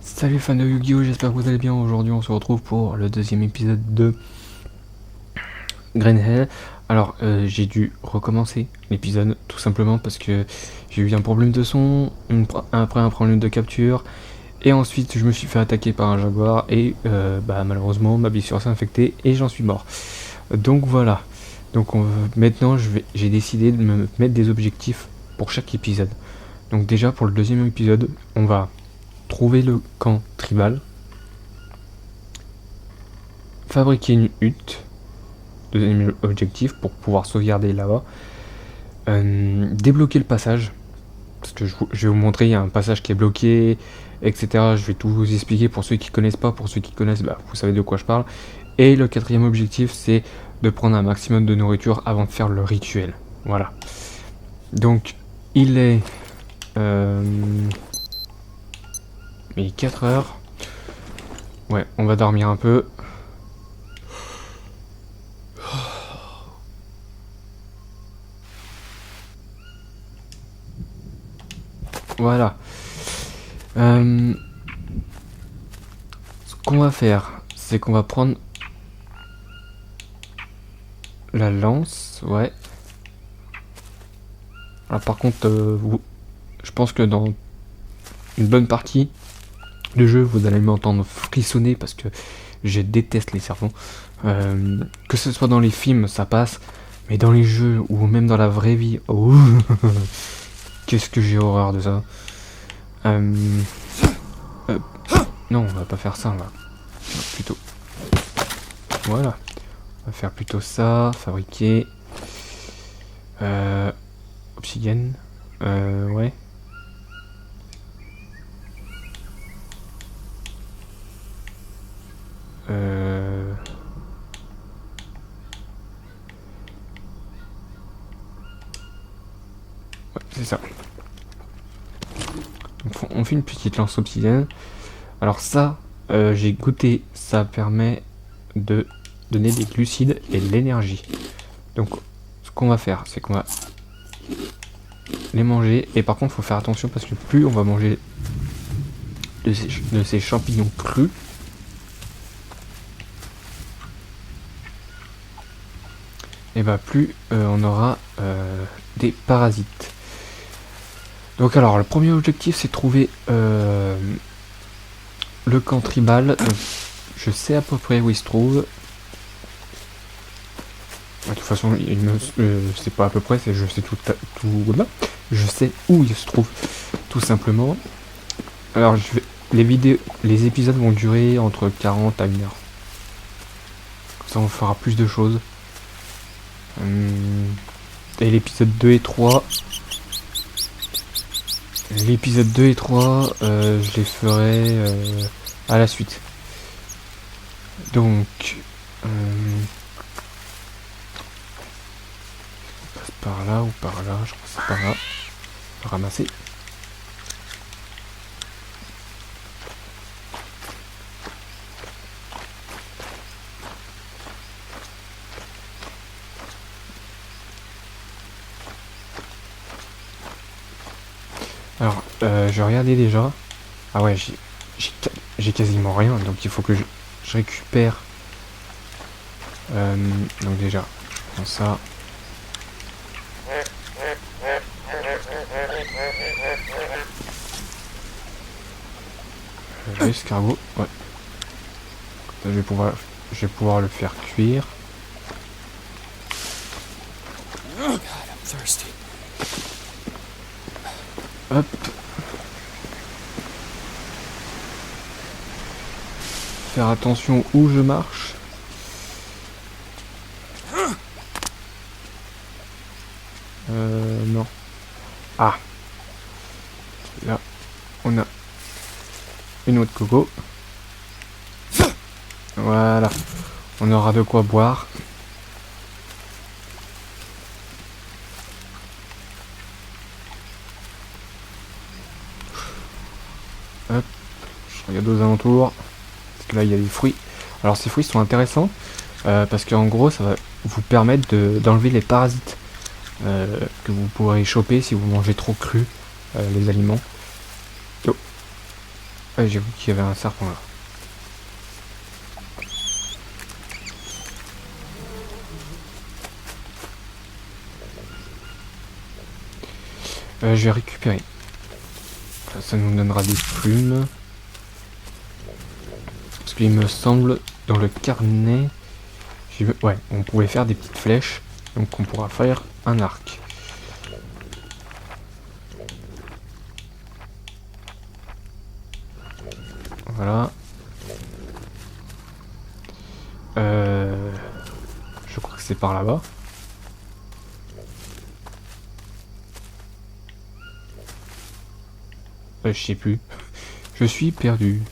Salut fans de Yu-Gi-Oh, j'espère que vous allez bien. Aujourd'hui on se retrouve pour le deuxième épisode de Green Hell. Alors j'ai dû recommencer l'épisode tout simplement parce que j'ai eu un problème de son, après un problème de capture, et ensuite je me suis fait attaquer par un jaguar et malheureusement ma blessure s'est infectée et j'en suis mort. Donc voilà, maintenant j'ai décidé de me mettre des objectifs pour chaque épisode. Donc déjà pour le deuxième épisode, on va trouver le camp tribal, fabriquer une hutte, deuxième objectif pour pouvoir sauvegarder là-bas, débloquer le passage, parce que je vais vous montrer, il y a un passage qui est bloqué, etc. Je vais tout vous expliquer pour ceux qui connaissent pas, pour ceux qui connaissent, vous savez de quoi je parle. Et le quatrième objectif, c'est de prendre un maximum de nourriture avant de faire le rituel. Voilà. Donc, il est... mais 4 heures. Ouais, on va dormir un peu. Voilà. Ce qu'on va faire, c'est qu'on va prendre la lance, ouais. Alors par contre, je pense que dans une bonne partie du jeu, vous allez m'entendre frissonner parce que je déteste les serpents. Que ce soit dans les films, ça passe, mais dans les jeux ou même dans la vraie vie, oh, qu'est-ce que j'ai horreur de ça. Non, on va pas faire ça, là. Plutôt. Voilà. On va faire plutôt ça, fabriquer. Obsidienne. Ouais. Ouais, c'est ça. Donc, on fait une petite lance obsidienne. Alors ça, j'ai goûté, ça permet de donner des glucides et de l'énergie. Donc ce qu'on va faire, c'est qu'on va les manger. Et par contre, il faut faire attention parce que plus on va manger de ces champignons crus, et plus on aura des parasites. Donc alors, le premier objectif, c'est trouver le camp tribal. Donc, je sais à peu près où il se trouve. De toute façon, c'est pas à peu près, je sais tout là. Je sais où il se trouve, tout simplement. Alors, les épisodes vont durer entre 40 à 1 heure. Comme ça, on fera plus de choses. Et l'épisode 2 et 3... L'épisode 2 et 3, je les ferai à la suite. Donc... on passe par là ou par là, je crois que c'est par là. On va ramasser. Alors, je regardais déjà. Ah ouais, j'ai quasiment rien, donc il faut que je récupère. Donc déjà, je prends ça. L'escargot, ouais. Je vais pouvoir le faire cuire. Hop. Faire attention où je marche. Non. Ah. Là, on a une noix de coco. Voilà. On aura de quoi boire. Hop. Je regarde aux alentours. Parce que là, il y a des fruits. Alors, ces fruits sont intéressants. Parce qu'en gros, ça va vous permettre d'enlever les parasites que vous pourrez choper si vous mangez trop cru les aliments. Oh. Ah, j'ai vu qu'il y avait un serpent là. Je vais récupérer. Ça nous donnera des plumes. Parce qu'il me semble, dans le carnet... Ouais, on pouvait faire des petites flèches. Donc on pourra faire un arc. Voilà. Je crois que c'est par là-bas. Je sais plus. Je suis perdu.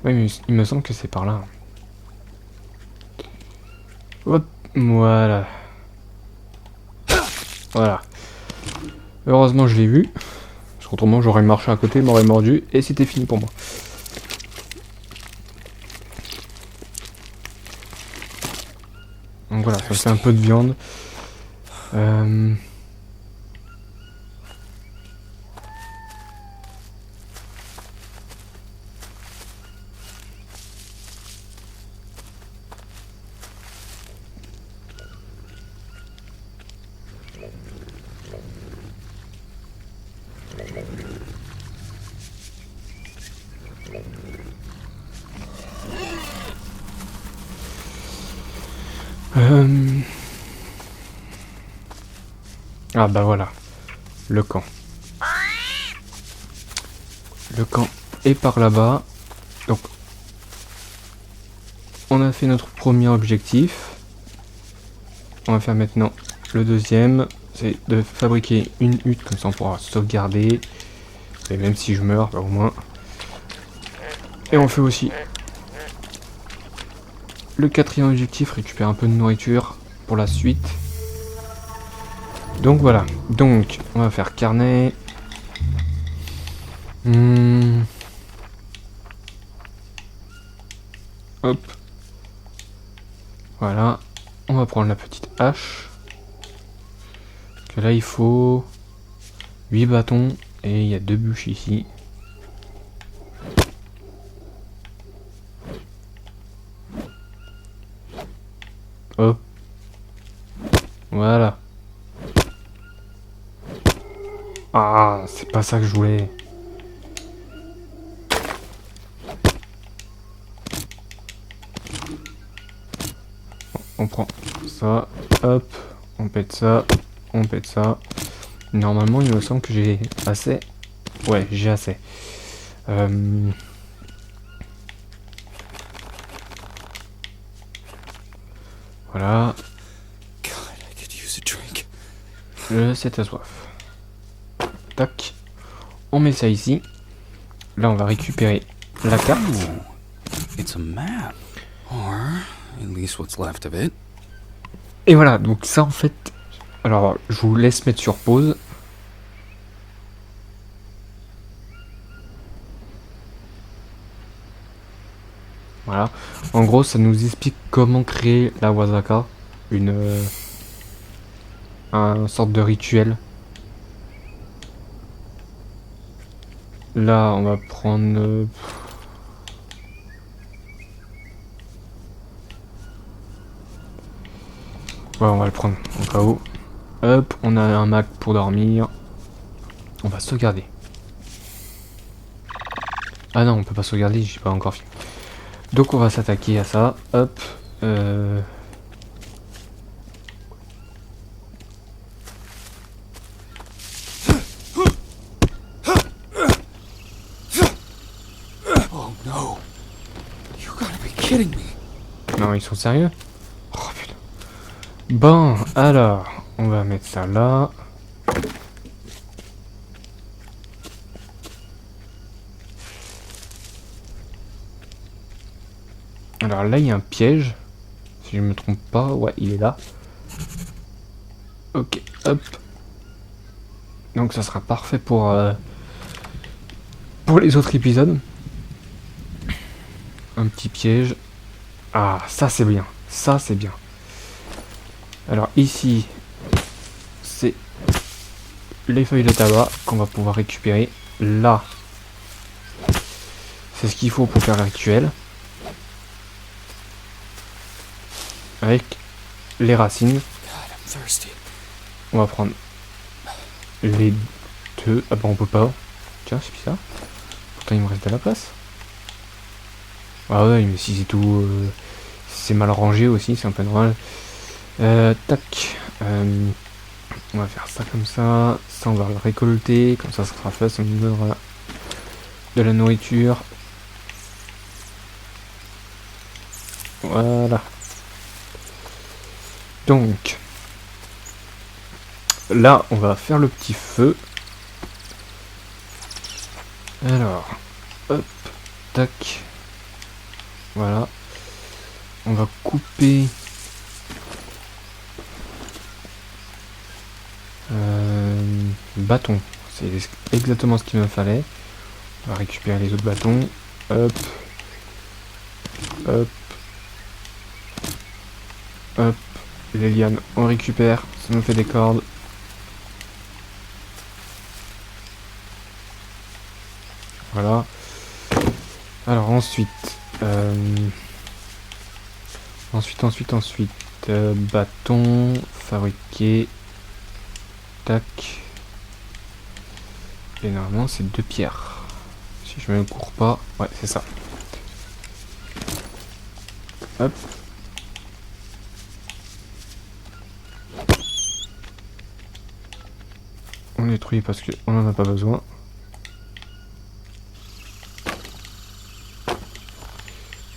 Oui, mais il me semble que c'est par là. Hop, voilà. Voilà. Heureusement, je l'ai vu. Parce qu'autrement, j'aurais marché à côté, m'aurait mordu, et c'était fini pour moi. Donc voilà, ça fait un peu de viande. Ah bah voilà, le camp. Le camp est par là-bas. Donc, on a fait notre premier objectif. On va faire maintenant le deuxième. C'est de fabriquer une hutte, comme ça on pourra sauvegarder. Et même si je meurs, bah au moins. Et on fait aussi le quatrième objectif, récupérer un peu de nourriture pour la suite. Donc voilà, donc on va faire carnet. Hop. Voilà, on va prendre la petite hache. Que là il faut 8 bâtons et il y a 2 bûches ici. Hop. Voilà. Ah, c'est pas ça que je voulais. On prend ça, hop, on pète ça, on pète ça. Normalement, il me semble que j'ai assez. Ouais, j'ai assez. Voilà. C'est à soif. Tac. On met ça ici. Là, on va récupérer la carte. It's a map. Or at least what's left of it. Et voilà, donc ça en fait... Alors, je vous laisse mettre sur pause. Voilà. En gros, ça nous explique comment créer la Wasaka. Un sorte de rituel. Là, on va prendre... Ouais, on va le prendre au cas où. Hop, on a un Mac pour dormir. On va sauvegarder. Ah non, on peut pas sauvegarder, j'ai pas encore fini. Donc on va s'attaquer à ça. Hop. Oh no. You gotta be kidding me. Non, ils sont sérieux? Oh putain. Bon, alors, on va mettre ça là. Alors là, il y a un piège. Si je me trompe pas, ouais, il est là. Ok, hop. Donc ça sera parfait pour les autres épisodes. Un petit piège. Ah, ça c'est bien. Ça c'est bien. Alors ici, c'est les feuilles de tabac qu'on va pouvoir récupérer. Là, c'est ce qu'il faut pour faire le rituel. Avec les racines. God, I'm thirsty. On va prendre les deux. Ah bah on peut pas. Tiens, c'est bizarre. Pourtant il me reste de la place. Ah ouais, mais si c'est tout... c'est mal rangé aussi, c'est un peu normal. Tac. On va faire ça comme ça. Ça on va le récolter. Comme ça sera fait. Ça nous donnera de la nourriture. Voilà. Donc... là, on va faire le petit feu. Alors, hop, tac. Voilà. On va couper bâton. C'est exactement ce qu'il me fallait. On va récupérer les autres bâtons. Hop. Hop. Hop. Les lianes, on récupère. Ça nous fait des cordes. Voilà. Alors ensuite, bâton fabriqué. Tac. Et normalement c'est 2 pierres. Si je me cours pas, ouais c'est ça. Hop. On détruit parce qu'on en a pas besoin.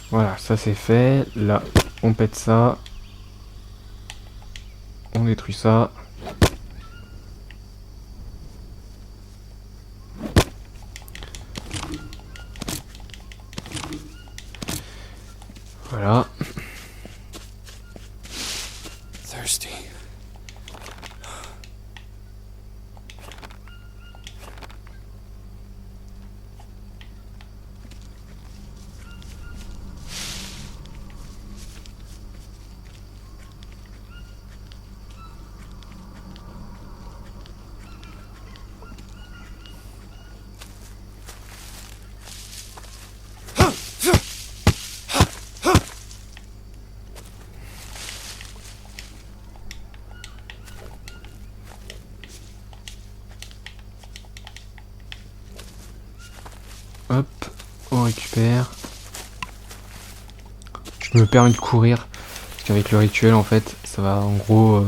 Voilà, ça c'est fait. Là, on pète ça. On détruit ça. Voilà. Thirsty. Hop, on récupère. Je me permets de courir. Parce qu'avec le rituel, en fait, ça va en gros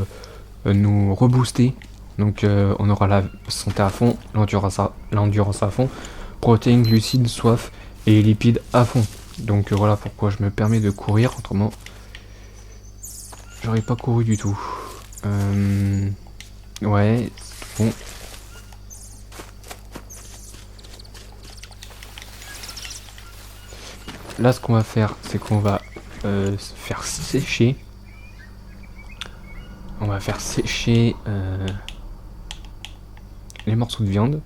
nous rebooster. Donc on aura la santé à fond, l'endurance à fond, protéines, glucides, soif et lipides à fond. Donc voilà pourquoi je me permets de courir, autrement j'aurais pas couru du tout. Ouais, bon. Là ce qu'on va faire, c'est qu'on va faire sécher. On va faire sécher les morceaux de viande.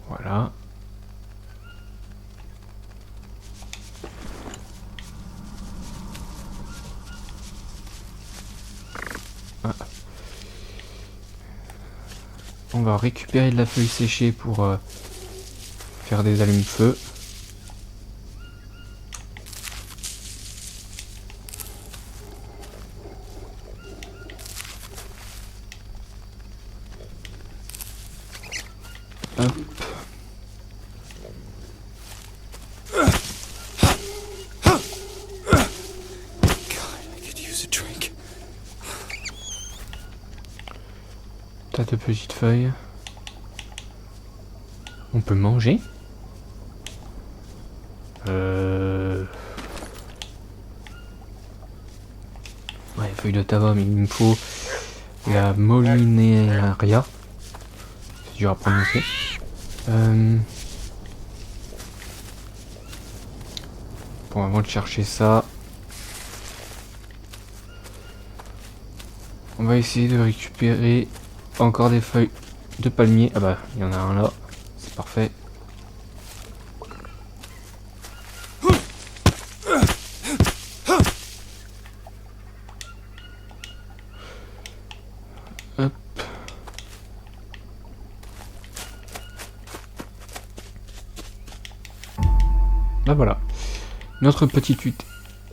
Voilà. Ah. On va récupérer de la feuille séchée pour faire des allumes-feu. Hop. Tas de petites feuilles. On peut manger. Ouais, feuille de tabac, mais il me faut la Molineraria. C'est dur à prononcer. Bon, avant de chercher ça, on va essayer de récupérer encore des feuilles de palmier. Ah bah, il y en a un là. C'est parfait. Bah voilà. Notre petite hutte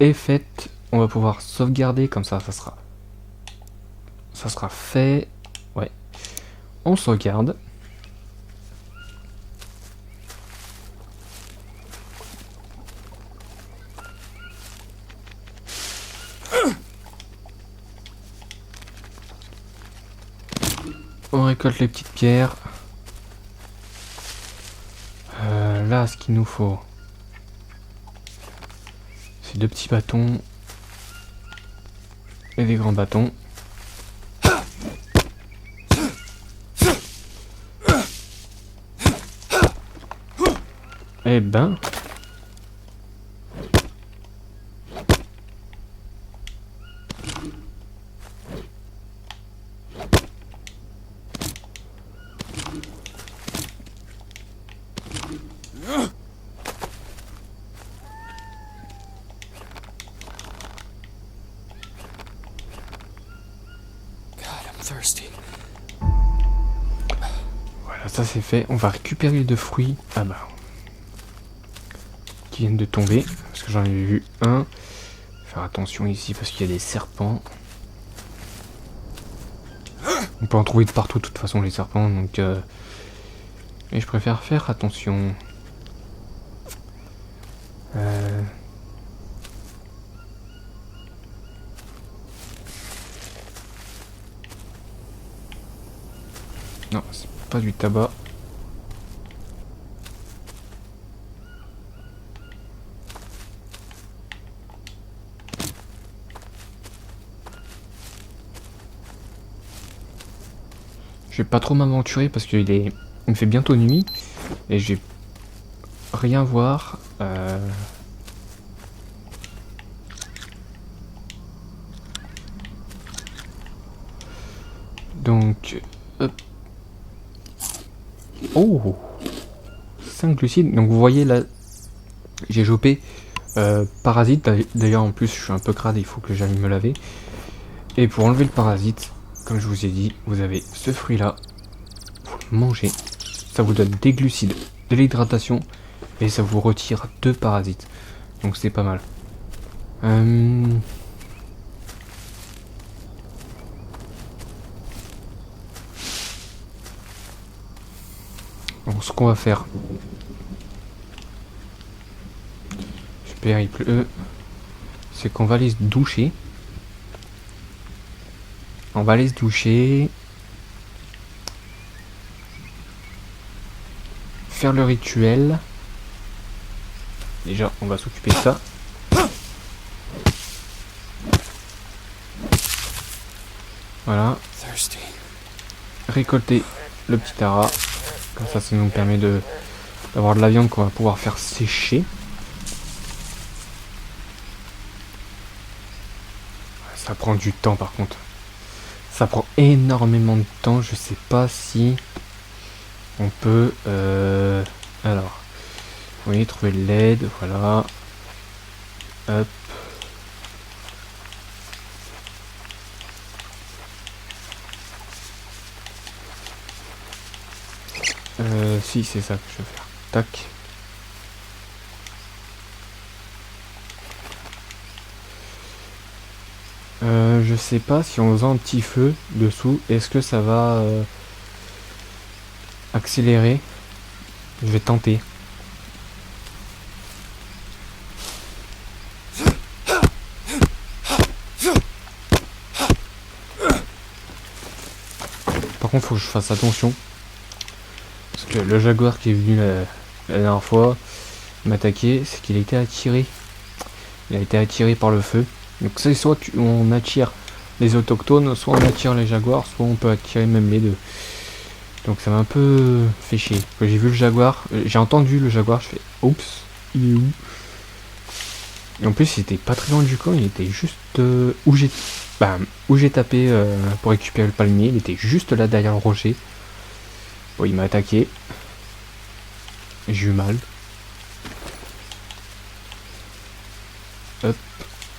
est faite. On va pouvoir sauvegarder, comme ça sera fait. Ouais. On sauvegarde. On récolte les petites pierres. Là, ce qu'il nous faut, c'est 2 petits bâtons et des grands bâtons. Eh ben, Thirsty. voilà, ça c'est fait. On va récupérer les 2 fruits. Ah bah. Qui viennent de tomber. Parce que j'en ai vu un. Faire attention ici parce qu'il y a des serpents. On peut en trouver de partout de toute façon les serpents. Donc et je préfère faire attention. Non, c'est pas du tabac. Je vais pas trop m'aventurer parce il me fait bientôt nuit et je vais rien voir. Donc, hop. Oh, 5 glucides. Donc vous voyez là, j'ai chopé parasite. D'ailleurs en plus je suis un peu crade, il faut que j'aille me laver. Et pour enlever le parasite, comme je vous ai dit, vous avez ce fruit là. Vous le mangez. Ça vous donne des glucides, de l'hydratation et ça vous retire 2 parasites. Donc c'est pas mal. Donc ce qu'on va faire, super il pleut, c'est qu'on va aller se doucher. On va aller se doucher. Faire le rituel. Déjà on va s'occuper de ça. Voilà. Thirsty. Récolter le petit tara. Comme ça nous permet d'avoir de la viande qu'on va pouvoir faire sécher. Ça prend du temps par contre. Ça prend énormément de temps. Je sais pas si on peut... Alors, vous voyez, trouver le LED. Voilà. Hop. Si, c'est ça que je veux faire. Tac. Je sais pas si on faisant un petit feu dessous, est-ce que ça va accélérer? Je vais tenter. Par contre, faut que je fasse attention. Parce que le jaguar qui est venu la dernière fois m'attaquer, c'est qu'il a été attiré. Il a été attiré par le feu. Donc c'est soit on attire les autochtones, soit on attire les jaguars, soit on peut attirer même les deux. Donc ça m'a un peu fait chier. Quand j'ai vu le jaguar, j'ai entendu le jaguar, je fais oups, il est où? Et en plus il était pas très loin du camp, il était juste où j'ai tapé pour récupérer le palmier, il était juste là derrière le rocher. Bon, il m'a attaqué. J'ai eu mal. Hop,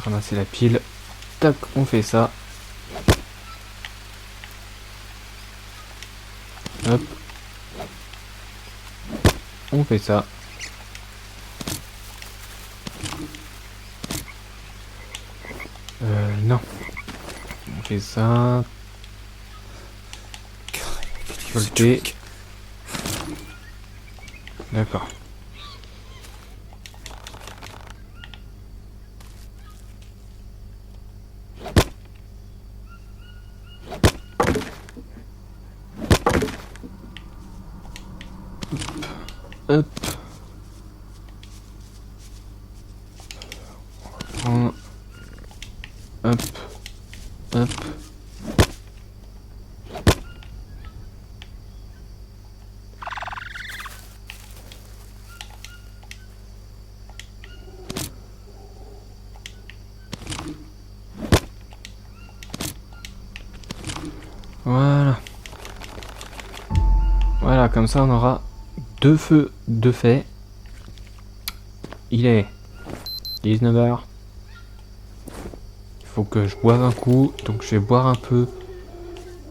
ramasser la pile. Tac, on fait ça. Hop. On fait ça. fait ça. Volter. D'accord. Hop. Hop. Hop. Hop. Voilà. Voilà, comme ça on aura 2 feux de fait. Il est 19h. Il faut que je boive un coup, donc je vais boire un peu.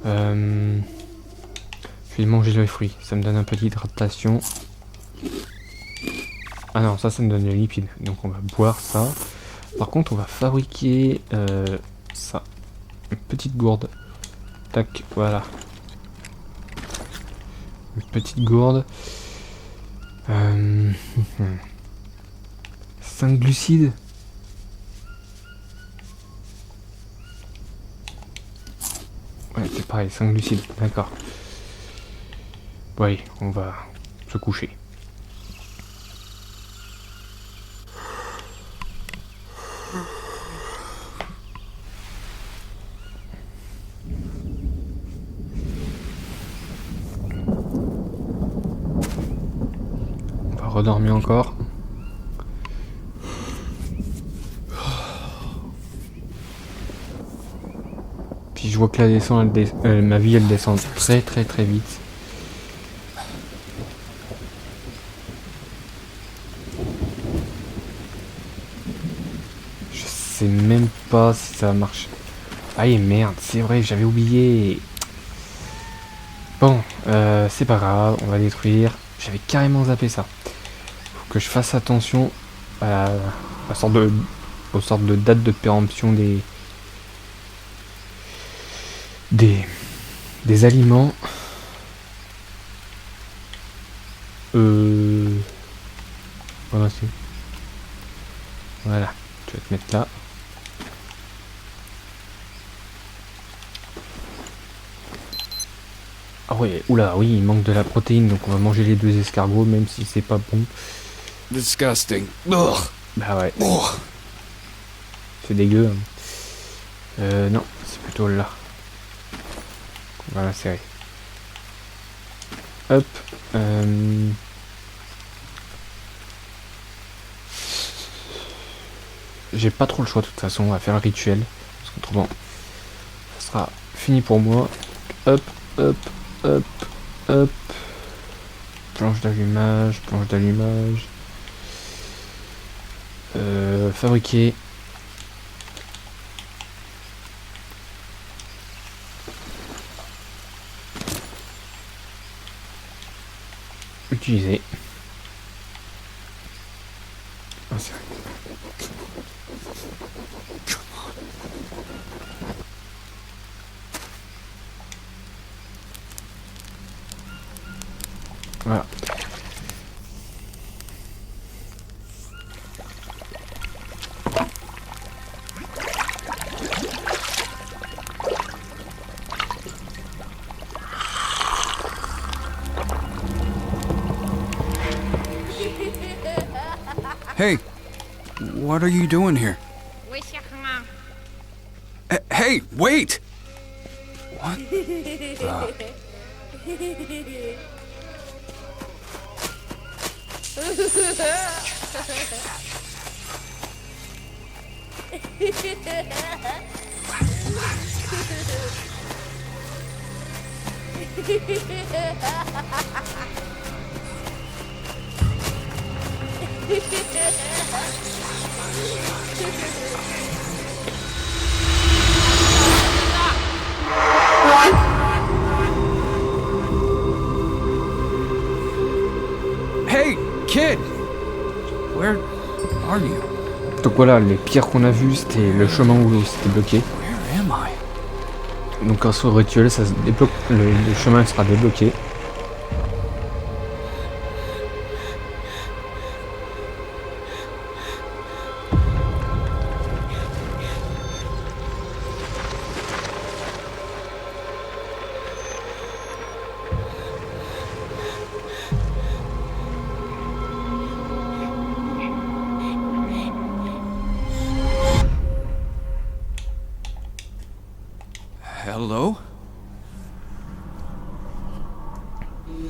Je vais manger les fruits, ça me donne un peu d'hydratation. Ah non, ça me donne le lipide, donc on va boire ça. Par contre, on va fabriquer ça. Une petite gourde. Tac, voilà. Une petite gourde. 5 glucides. Ouais, c'est pareil, 5 glucides, d'accord. Bon, allez, on va se coucher. On va redormir encore. Puis je vois que la descente, ma vie elle descend très vite. Je sais même pas si ça marche. Ah et merde, c'est vrai, j'avais oublié. Bon, c'est pas grave, on va détruire. J'avais carrément zappé ça. Faut que je fasse attention à la sorte de, aux sortes de dates de péremption des aliments. Voilà, c'est. Voilà, tu vas te mettre là. Ah ouais, oula, oui, il manque de la protéine, donc on va manger les 2 escargots, même si c'est pas bon. Disgusting. Ugh. Bah ouais, Ugh. c'est dégueu. Non, c'est plutôt là. On va l'insérer. Hop. J'ai pas trop le choix de toute façon, on va faire un rituel. Parce qu'autrement, ça sera fini pour moi. Hop, hop, hop, hop. Planche d'allumage, planche d'allumage. Fabriquer. Utiliser. Insérer. Voilà. Hey, what are you doing here? Hey, wait! What? Hey, kid! Where are you? Donc voilà, les pires qu'on a vus, c'était le chemin où c'était bloqué. Where am I? Donc grâce au rituel, ça se débloque, le chemin sera débloqué. Hello?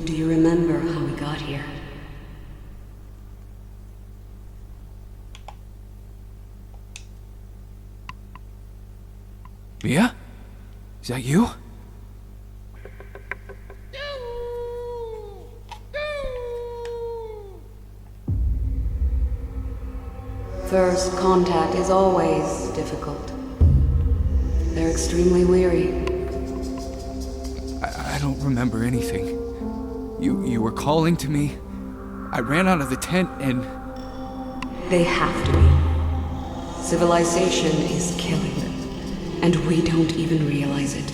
Do you remember how we got here? Mia? Is that you? First contact is always difficult. They're extremely weary. I don't remember anything. You were calling to me. I ran out of the tent and... They have to be. Civilization is killing them, and we don't even realize it.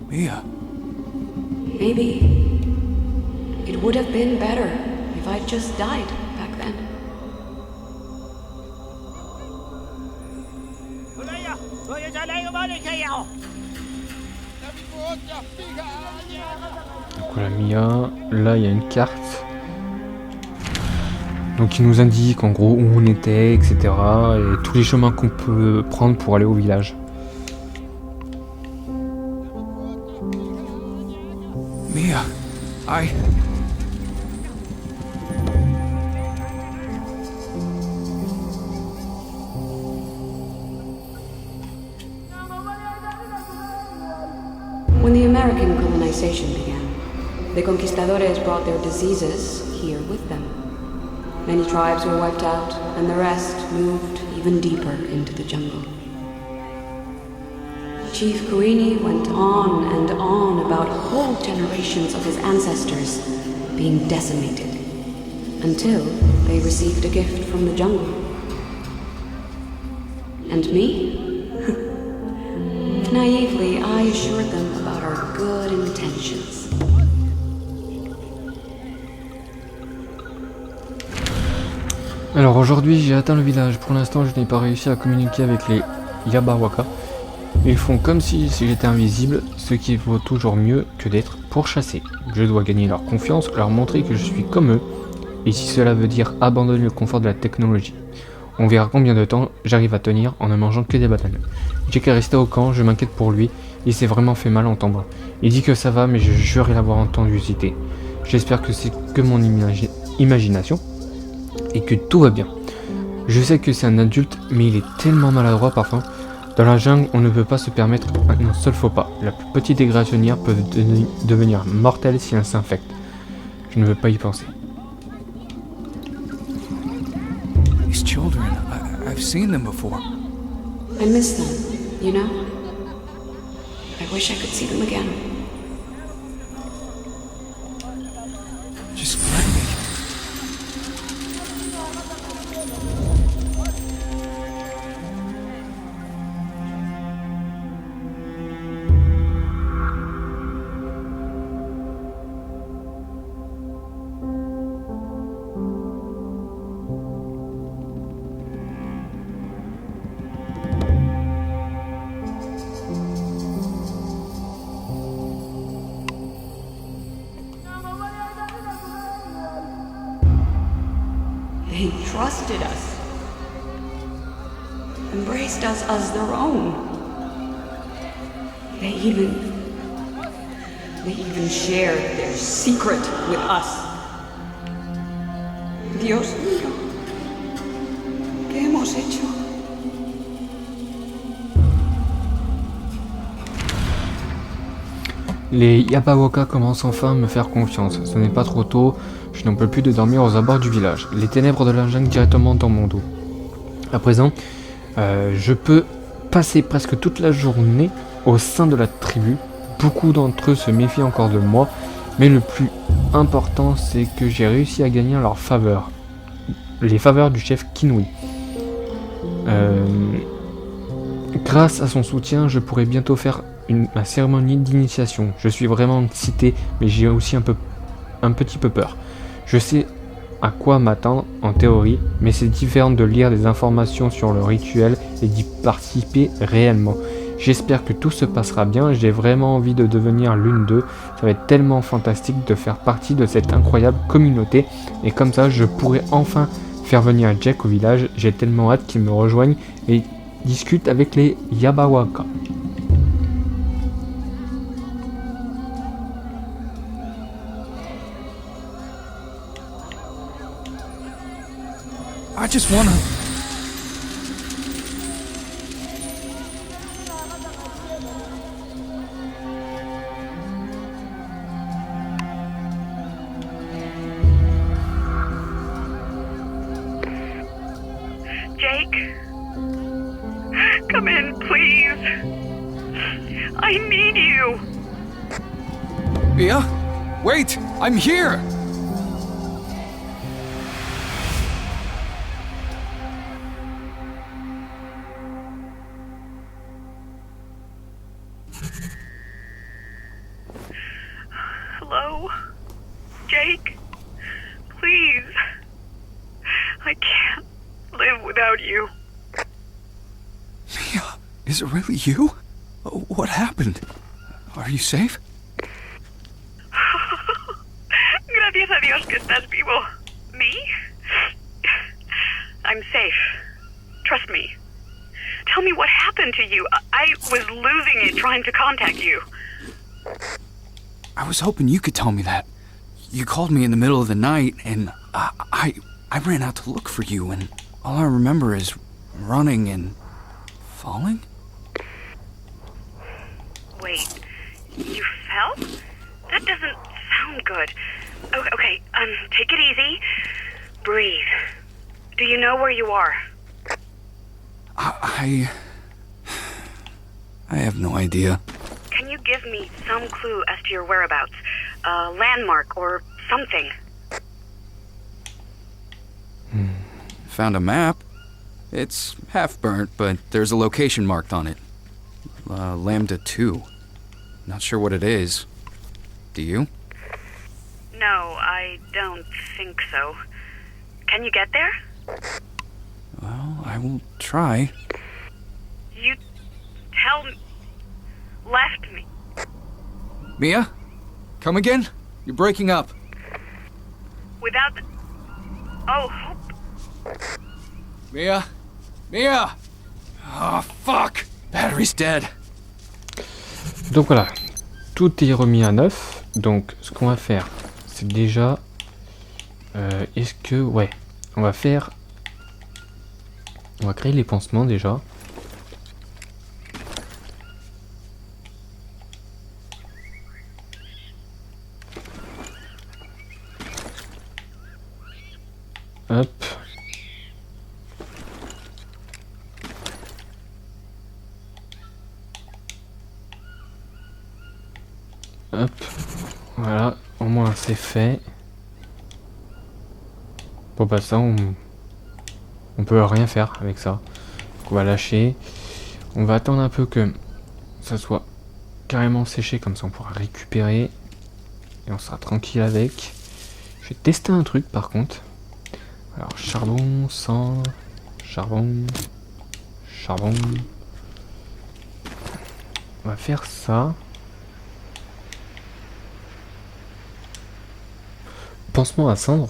Mia. Maybe it would have been better if I'd just died back then. Donc voilà, Mia, là il y a une carte. Donc il nous indique en gros où on était, etc. Et tous les chemins qu'on peut prendre pour aller au village. Mia. When the American colonization began, the conquistadores brought their diseases here with them. Many tribes were wiped out, and the rest moved even deeper into the jungle. Chief Kuini went on and on about whole generations of his ancestors being decimated, until they received a gift from the jungle. And me? Naively, I assured them about our good intentions. Alors aujourd'hui j'ai atteint le village. Pour l'instant je n'ai pas réussi à communiquer avec les Yabawaka. Ils font comme si j'étais invisible, ce qui vaut toujours mieux que d'être pourchassé. Je dois gagner leur confiance, leur montrer que je suis comme eux, et si cela veut dire abandonner le confort de la technologie. On verra combien de temps j'arrive à tenir en ne mangeant que des bananes. Jake est resté au camp, je m'inquiète pour lui, il s'est vraiment fait mal en tombant. Il dit que ça va, mais je jurais l'avoir entendu hésiter. J'espère que c'est que mon imagination, et que tout va bien. Je sais que c'est un adulte, mais il est tellement maladroit parfois. Dans la jungle, on ne peut pas se permettre un seul faux pas. La plus petite dégradationnaire peut devenir mortelle si elle s'infecte. Je ne veux pas y penser. These children, I've seen them before. I miss them, you know? I wish I could see them again. Just let me. They trusted us, embraced us as their own. They even shared their secret with us. Dios mío, ¿qué hemos hecho? Les Yabawaka commencent enfin à me faire confiance. Ce n'est pas trop tôt, je n'en peux plus de dormir aux abords du village. Les ténèbres de la jungle directement dans mon dos. À présent, je peux passer presque toute la journée au sein de la tribu. Beaucoup d'entre eux se méfient encore de moi, mais le plus important, c'est que j'ai réussi à gagner leur faveur. Les faveurs du chef Kinui. Grâce à son soutien, je pourrai bientôt faire ma cérémonie d'initiation. Je suis vraiment excité, mais j'ai aussi un petit peu peur. Je sais à quoi m'attendre en théorie, mais c'est différent de lire des informations sur le rituel et d'y participer réellement. J'espère que tout se passera bien, j'ai vraiment envie de devenir l'une d'eux. Ça va être tellement fantastique de faire partie de cette incroyable communauté, et comme ça je pourrai enfin faire venir Jack au village. J'ai tellement hâte qu'il me rejoigne et discute avec les Yabawaka. I just wanna. Jake? Come in, please. I need you. Mia? Wait! I'm here! Hello? Jake? Please. I can't live without you. Mia, is it really you? What happened? Are you safe? Gracias a Dios que estás vivo. Me? I'm safe. Trust me. Tell me what happened to you. I was losing it trying to contact you. I was hoping you could tell me that. You called me in the middle of the night, and I ran out to look for you, and all I remember is running and falling? Wait, you fell? That doesn't sound good. Okay, take it easy. Breathe. Do you know where you are? I have no idea. Can you give me some clue as to your whereabouts? A landmark or something? Found a map. It's half burnt, but there's a location marked on it. Lambda 2. Not sure what it is. Do you? No, I don't think so. Can you get there? Well, I will try. You left me. Mia? Come again? You're breaking up. Without hope. Mia? Mia! Oh, fuck! Battery's dead. Donc voilà, tout est remis à neuf. Donc ce qu'on va faire, c'est déjà... est-ce que... Ouais, on va faire... On va créer les pansements déjà. Hop. Hop. Voilà, au moins c'est fait. Bon bah ça on peut rien faire avec ça. Donc on va lâcher. On va attendre un peu que ça soit carrément séché, comme ça on pourra récupérer. Et on sera tranquille avec. Je vais tester un truc par contre. Alors charbon, cendre, charbon, charbon. On va faire ça. Pansement à cendre.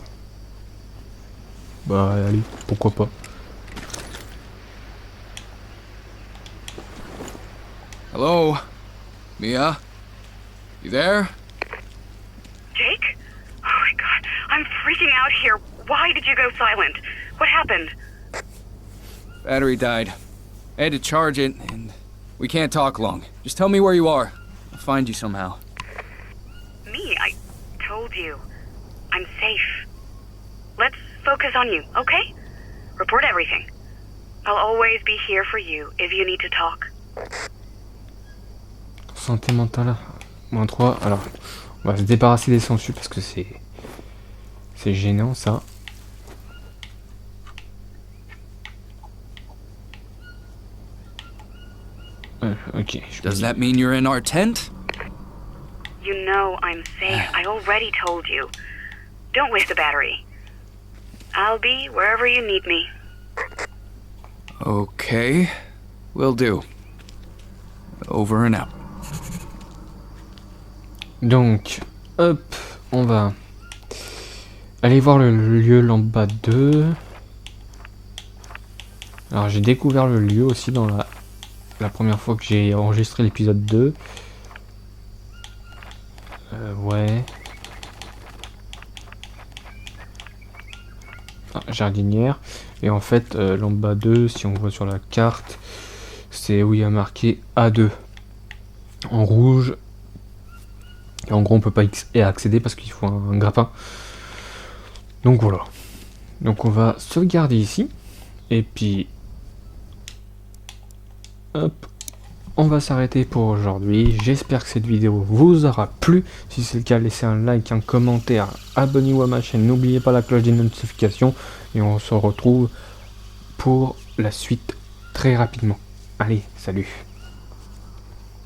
Bah allez, pourquoi pas. Hello? Mia? You there? Jake? Oh my god, I'm freaking out here. Why did you go silent? What happened? Battery died. I had to charge it, and we can't talk long. Just tell me where you are. I'll find you somehow. Me? I told you. I'm safe. Let's focus on you, okay? Report everything. I'll always be here for you if you need to talk. Santé mentale, -3. Alors, on va se débarrasser des sangsues parce que c'est gênant ça. Ok. Does that mean you're in our tent? You know I'm safe. I already told you. Don't waste the battery. I'll be wherever you need me. Okay, will do. Over and out. Donc, hop, on va aller voir le lieu Lambda 2. Alors j'ai découvert le lieu aussi dans la première fois que j'ai enregistré l'épisode 2. Ouais. Ah, jardinière. Et en fait, Lambda 2, si on voit sur la carte, c'est où il y a marqué A2 en rouge. Et en gros, on peut pas y accéder parce qu'il faut un grappin. Donc voilà. Donc on va sauvegarder ici. Et puis, hop, on va s'arrêter pour aujourd'hui. J'espère que cette vidéo vous aura plu. Si c'est le cas, laissez un like, un commentaire, abonnez-vous à ma chaîne. N'oubliez pas la cloche des notifications. Et on se retrouve pour la suite très rapidement. Allez, salut!